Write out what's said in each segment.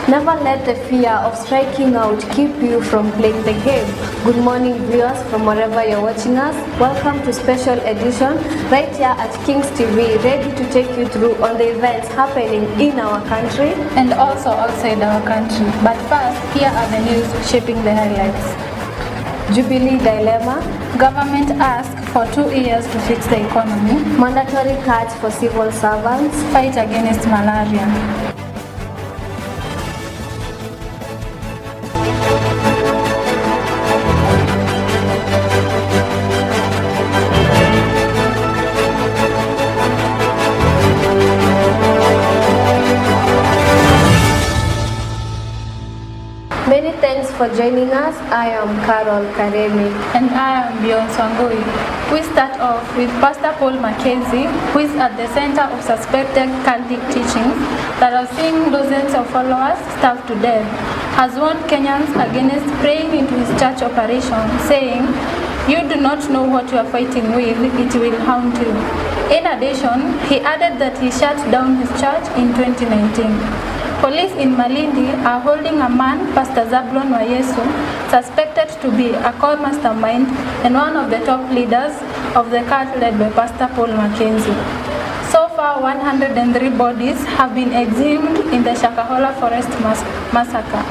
Never let the fear of striking out keep you from playing the game. Good morning, viewers, from wherever you're watching us. Welcome to special edition right here at Kings TV, ready to take you through on the events happening in our country and also outside our country. But first, here are the news shaping the highlights. Jubilee dilemma. Government asks for 2 years to fix the economy. Mandatory cuts for civil servants. Fight against malaria. Many thanks for joining us. I am Carol Karemi. And I am Beyonce Wangui. We start off with Pastor Paul Mackenzie, who is at the center of suspected Catholic teachings that are seeing dozens of followers starved to death, has warned Kenyans against praying into his church operation, saying, "You do not know what you are fighting with, it will haunt you." In addition, he added that he shut down his church in 2019. Police in Malindi are holding a man, Pastor Zablon Wayesu, suspected to be a core mastermind and one of the top leaders of the cult led by Pastor Paul Mackenzie. So far, 103 bodies have been exhumed in the Shakahola Forest massacre.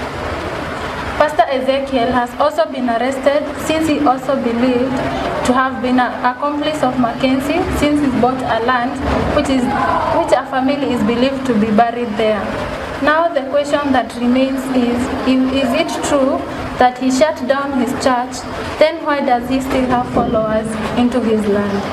Pastor Ezekiel has also been arrested since he also believed to have been an accomplice of Mackenzie since he bought a land which a family is believed to be buried there. Now the question that remains is it true that he shut down his church? Then why does he still have followers into his land?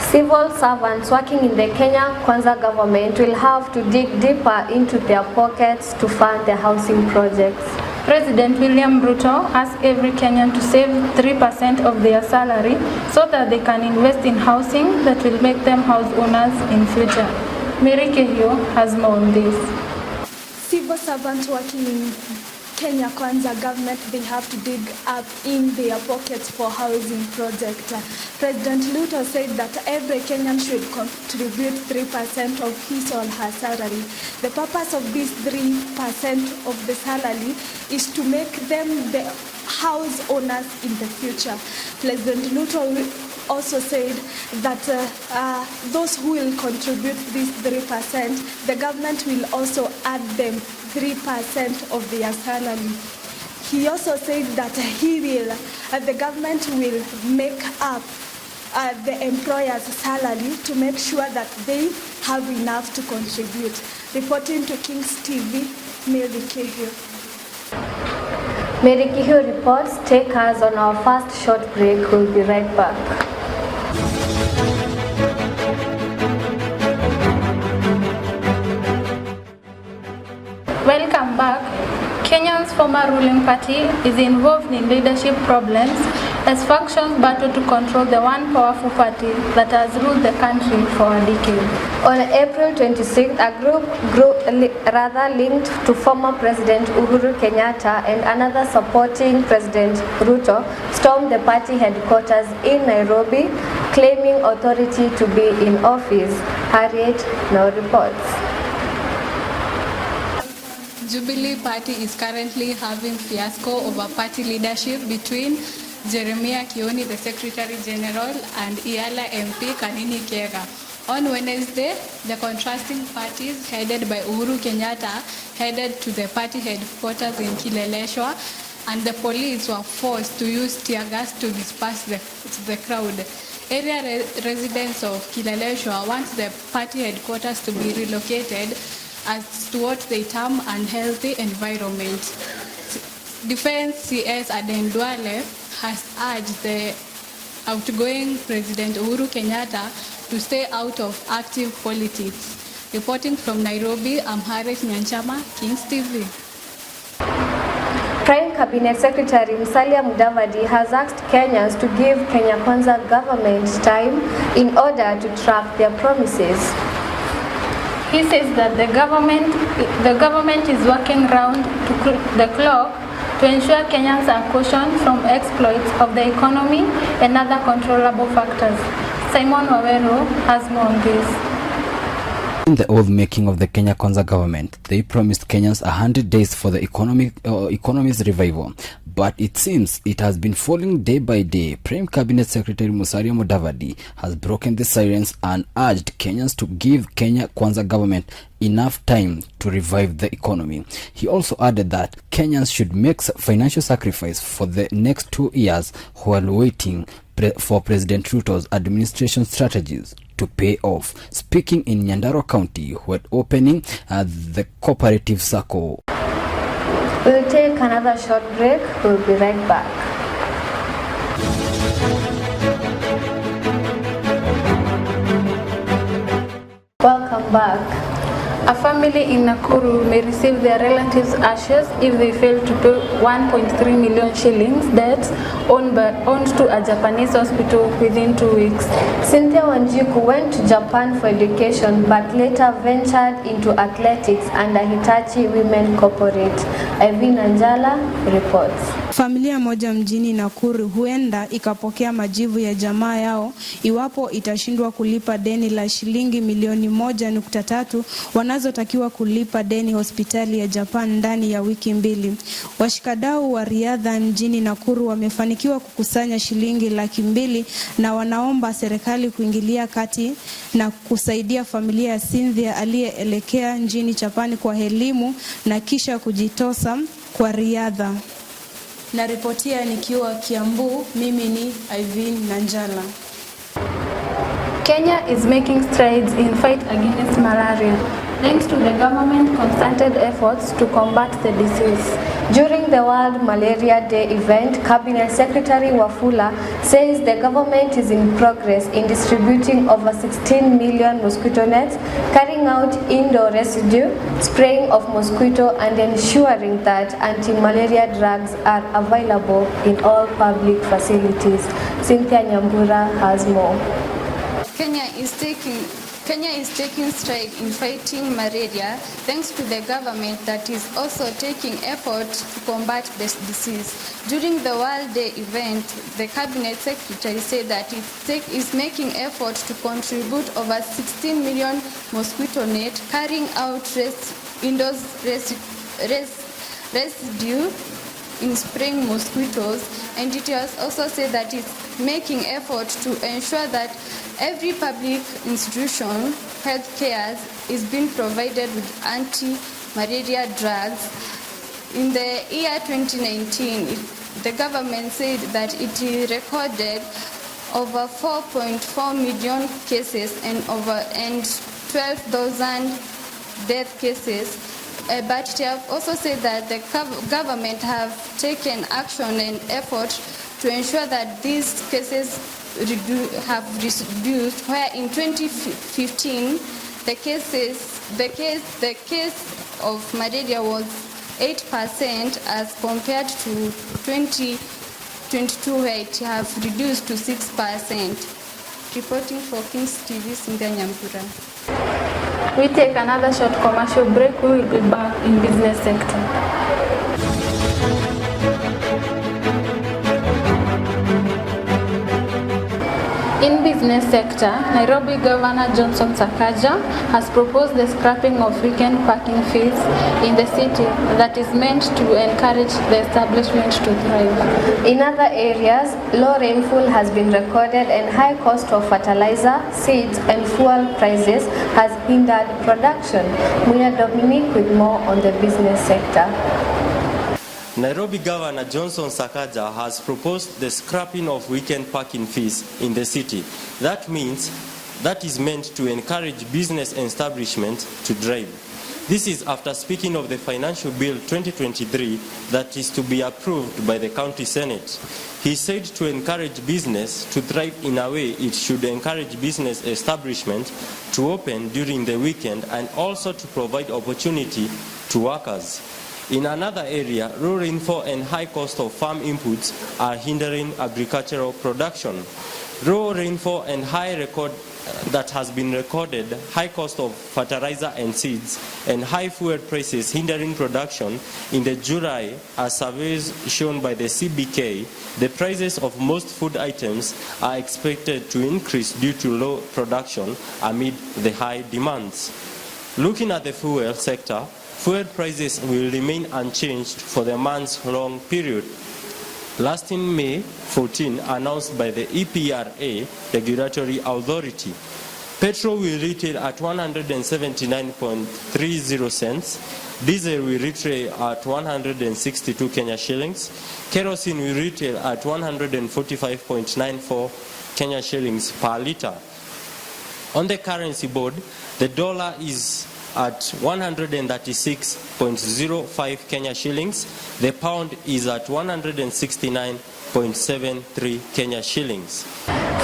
Civil servants working in the Kenya Kwanza government will have to dig deeper into their pockets to fund their housing projects. President William Ruto asked every Kenyan to save 3% of their salary so that they can invest in housing that will make them house owners in future. Mary Kehio has more on this. Civil servants working in Kenya Kwanza government, they have to dig up in their pockets for housing project. President Ruto said that every Kenyan should contribute 3% of his or her salary. The purpose of this 3% of the salary is to make them the house owners in the future. President Ruto also said that those who will contribute this 3%, the government will also add them 3% of their salary. He also said that the government will make up the employer's salary to make sure that they have enough to contribute. Reporting to Kings TV, Mary Kehio. Mary Kehio reports. Take us on our first short break. We'll be right back. Welcome back. Kenya's former ruling party is involved in leadership problems as factions battle to control the one powerful party that has ruled the country for a decade. On April 26th, a group linked to former President Uhuru Kenyatta and another supporting President Ruto stormed the party headquarters in Nairobi, claiming authority to be in office. Harriet now reports. Jubilee Party is currently having fiasco over party leadership between Jeremiah Kioni, the Secretary General, and Iala MP Kanini Kega. On Wednesday, the contrasting parties headed by Uhuru Kenyatta headed to the party headquarters in Kileleshwa, and the police were forced to use tear gas to disperse the crowd. Area residents of Kileleshwa want the party headquarters to be relocated as to what they term unhealthy environment. Defense CS Aden Duale has urged the outgoing President Uhuru Kenyatta to stay out of active politics. Reporting from Nairobi, I'm Harriet Nyanchama, Kings TV. Prime Cabinet Secretary Musalia Mudavadi has asked Kenyans to give Kenya Kwanza government time in order to track their promises. He says that the government is working round the clock to ensure Kenyans are cautioned from exploits of the economy and other controllable factors. Simon Wawero has more on this. In the oath making of the Kenya Kwanza government, they promised Kenyans 100 days for the economy's revival. But it seems it has been falling day by day. Prime Cabinet Secretary Musalia Mudavadi has broken the silence and urged Kenyans to give Kenya Kwanza government enough time to revive the economy. He also added that Kenyans should make financial sacrifice for the next 2 years while waiting for President Ruto's administration strategies to pay off. Speaking in Nyandarua County, who are opening the cooperative circle. We'll take another short break. We'll be right back. Welcome back. A family in Nakuru may receive their relatives' ashes if they fail to pay 1.3 million shillings debt owed to a Japanese hospital within 2 weeks. Cynthia Wanjiku went to Japan for education but later ventured into athletics under Hitachi Women Corporate. Irvine Anjala reports. Familia moja mjini Nakuru huenda ikapokea majivu ya jamaa yao iwapo itashindwa kulipa deni la shilingi milioni 1.3 wanazotakiwa kulipa deni hospitali ya Japan ndani ya wiki 2. Washikadau wa riadha mjini Nakuru wamefanikiwa kukusanya shilingi 200,000 na wanaomba serikali kuingilia kati na kusaidia familia ya Cynthia aliyeelekea nchini Japan kwa elimu na kisha kujitosa kwa riadha. Na ripotia nikiwa Kiambu, mimi ni Irvine Nanjala. Kenya is making strides in fight against malaria, thanks to the government's concerted efforts to combat the disease. During the World Malaria Day event, Cabinet Secretary Wafula says the government is in progress in distributing over 16 million mosquito nets, carrying out indoor residue, spraying of mosquito, and ensuring that anti-malaria drugs are available in all public facilities. Cynthia Nyambura has more. Kenya is taking stride in fighting malaria thanks to the government that is also taking effort to combat this disease. During the World Day event, the Cabinet Secretary said that it is making effort to contribute over 16 million mosquito nets, carrying out indoors residue in spraying mosquitoes, and it has also said that it's making effort to ensure that every public institution, healthcare, is being provided with anti-malaria drugs. In the year 2019, the government said that it recorded over 4.4 million cases and 12,000 death cases. But they have also said that the government have taken action and effort to ensure that these cases have reduced, where in 2015 the case of malaria was 8% as compared to 2022 where it have reduced to 6%. Reporting for Kings TV, Cynthia Nyambura. We take another short commercial break. We will be back in business sector. In business sector, Nairobi Governor Johnson Sakaja has proposed the scrapping of weekend parking fees in the city that is meant to encourage the establishment to thrive. In other areas, low rainfall has been recorded and high cost of fertilizer, seeds and fuel prices has hindered production. Muya Dominic with more on the business sector. Nairobi Governor Johnson Sakaja has proposed the scrapping of weekend parking fees in the city. That is meant to encourage business establishment to drive. This is after speaking of the Financial Bill 2023 that is to be approved by the County Senate. He said to encourage business to thrive in a way, it should encourage business establishment to open during the weekend and also to provide opportunity to workers. In another area, low rainfall and high cost of farm inputs are hindering agricultural production. Low rainfall and high cost of fertilizer and seeds, and high fuel prices hindering production. In the July, as surveys shown by the CBK, the prices of most food items are expected to increase due to low production amid the high demands. Looking at the fuel sector, fuel prices will remain unchanged for the months-long period. Last in May 14, announced by the EPRA regulatory authority, petrol will retail at 179.30 cents, diesel will retail at 162 Kenya shillings, kerosene will retail at 145.94 Kenya shillings per litre. On the currency board, the dollar is at 136.05 Kenya shillings, the pound is at 169.73 Kenya shillings.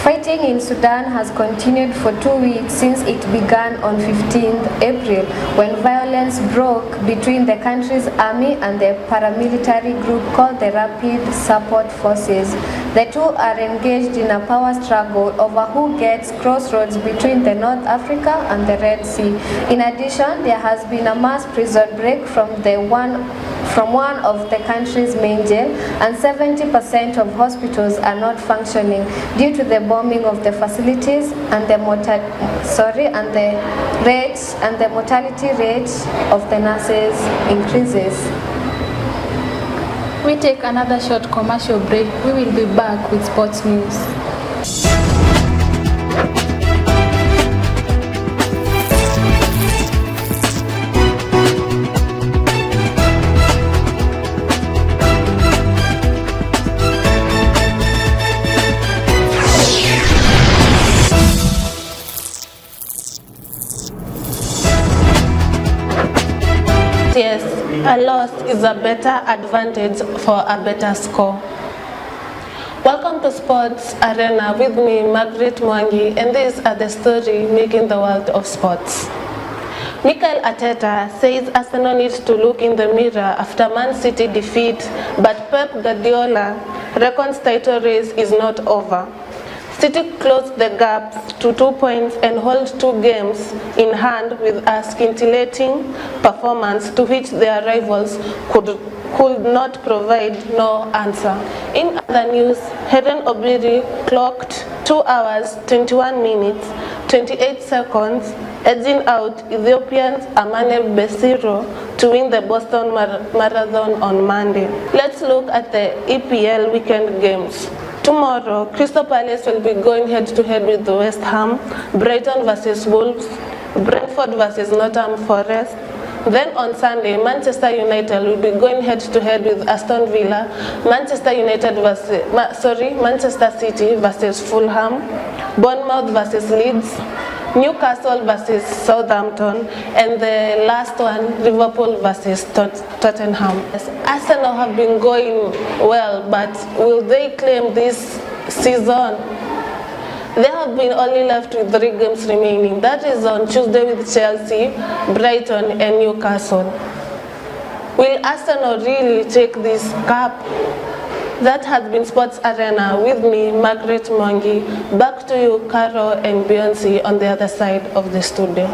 Fighting in Sudan has continued for 2 weeks since it began on 15th April when violence broke between the country's army and the paramilitary group called the Rapid Support Forces. The two are engaged in a power struggle over who gets crossroads between the North Africa and the Red Sea. In addition, there has been a mass prison break from one of the country's main jail, and 70% of hospitals are not functioning due to the bombing of the facilities and the mortality rate of the nurses increases. We take another short commercial break. We will be back with sports news. Yes, a loss is a better advantage for a better score. Welcome to Sports Arena with me, Margaret Mwangi, and these are the stories making the world of sports. Mikel Arteta says Arsenal needs to look in the mirror after Man City defeat, but Pep Guardiola reckons title race is not over. City closed the gap to 2 points and hold 2 games in hand with a scintillating performance to which their rivals could not provide no answer. In other news, Helen Obiri clocked 2 hours, 21 minutes, 28 seconds, edging out Ethiopian's Amane Besiro to win the Boston Marathon on Monday. Let's look at the EPL weekend games. Tomorrow, Crystal Palace will be going head-to-head with the West Ham, Brighton versus Wolves, Brentford versus Nottingham Forest. Then on Sunday, Manchester United will be going head-to-head with Aston Villa, Manchester City versus Fulham, Bournemouth versus Leeds, Newcastle versus Southampton, and the last one, Liverpool versus Tottenham. Yes, Arsenal have been going well, but will they claim this season? They have been only left with 3 games remaining. That is on Tuesday with Chelsea, Brighton, and Newcastle. Will Arsenal really take this cup? That has been Sports Arena with me, Margaret Mwangi. Back to you, Carol and Beyonce on the other side of the studio.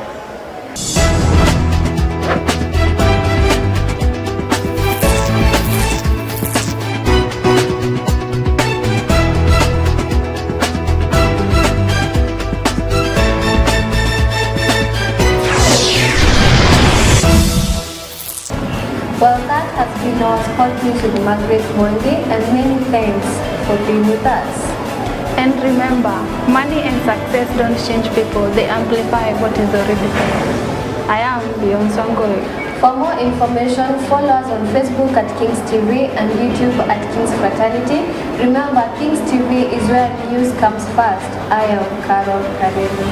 Well, that has been our sport news with Margaret Mwangi, and many thanks for being with us. And remember, money and success don't change people, they amplify what is already there. I am Beyonce Ngoi. For more information, follow us on Facebook at Kings TV and YouTube at Kings Fraternity. Remember, Kings TV is where news comes first. I am Carol Kareli.